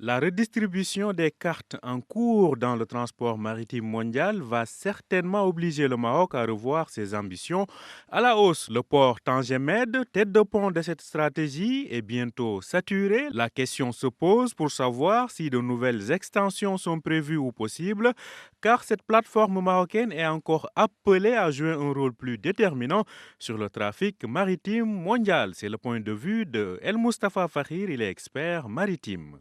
La redistribution des cartes en cours dans le transport maritime mondial va certainement obliger le Maroc à revoir ses ambitions à la hausse. Le port Tangemed, tête de pont de cette stratégie, est bientôt saturé. La question se pose pour savoir si de nouvelles extensions sont prévues ou possibles, car cette plateforme marocaine est encore appelée à jouer un rôle plus déterminant sur le trafic maritime mondial. C'est le point de vue de El Mustafa Fahir, il est expert maritime.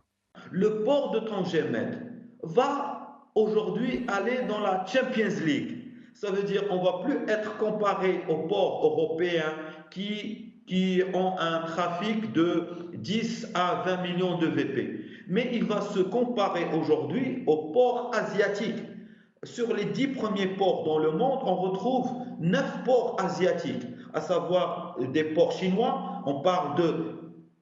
Le port de Tangemet va aujourd'hui aller dans la Champions League. Ça veut dire qu'on ne va plus être comparé aux ports européens qui ont un trafic de 10 à 20 millions de VP. Mais il va se comparer aujourd'hui aux ports asiatiques. Sur les 10 premiers ports dans le monde, on retrouve 9 ports asiatiques, à savoir des ports chinois. On parle de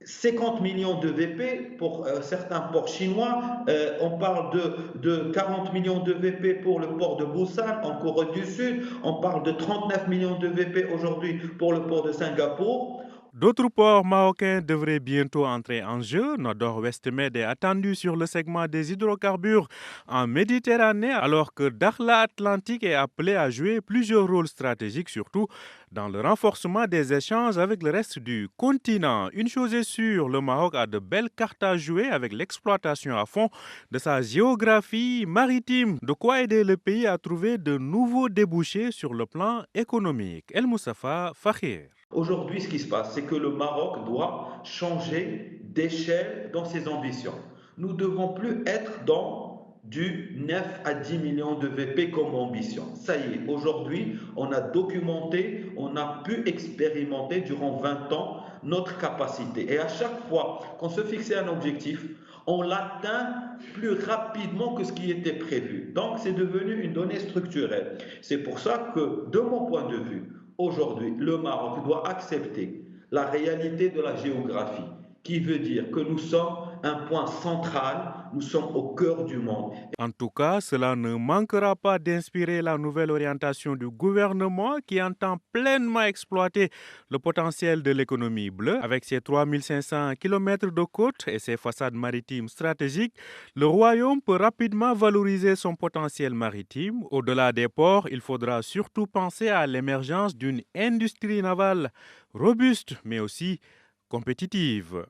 50 millions de VP pour certains ports chinois. On parle de 40 millions de VP pour le port de Busan en Corée du Sud. On parle de 39 millions de VP aujourd'hui pour le port de Singapour. D'autres ports marocains devraient bientôt entrer en jeu. Nord-Ouest Med est attendu sur le segment des hydrocarbures en Méditerranée, alors que Dakhla Atlantique est appelé à jouer plusieurs rôles stratégiques, surtout dans le renforcement des échanges avec le reste du continent. Une chose est sûre, le Maroc a de belles cartes à jouer avec l'exploitation à fond de sa géographie maritime. De quoi aider le pays à trouver de nouveaux débouchés sur le plan économique. El Moussafa Fakhir. Aujourd'hui, ce qui se passe, c'est que le Maroc doit changer d'échelle dans ses ambitions. Nous ne devons plus être dans du 9 à 10 millions de VP comme ambition. Ça y est, aujourd'hui, on a documenté, on a pu expérimenter durant 20 ans notre capacité. Et à chaque fois qu'on se fixait un objectif, on l'atteint plus rapidement que ce qui était prévu. Donc, c'est devenu une donnée structurelle. C'est pour ça que, de mon point de vue, aujourd'hui, le Maroc doit accepter la réalité de la géographie, qui veut dire que nous sommes un point central, nous sommes au cœur du monde. En tout cas, cela ne manquera pas d'inspirer la nouvelle orientation du gouvernement qui entend pleinement exploiter le potentiel de l'économie bleue. Avec ses 3500 km de côte et ses façades maritimes stratégiques, le Royaume peut rapidement valoriser son potentiel maritime. Au-delà des ports, il faudra surtout penser à l'émergence d'une industrie navale robuste, mais aussi compétitive.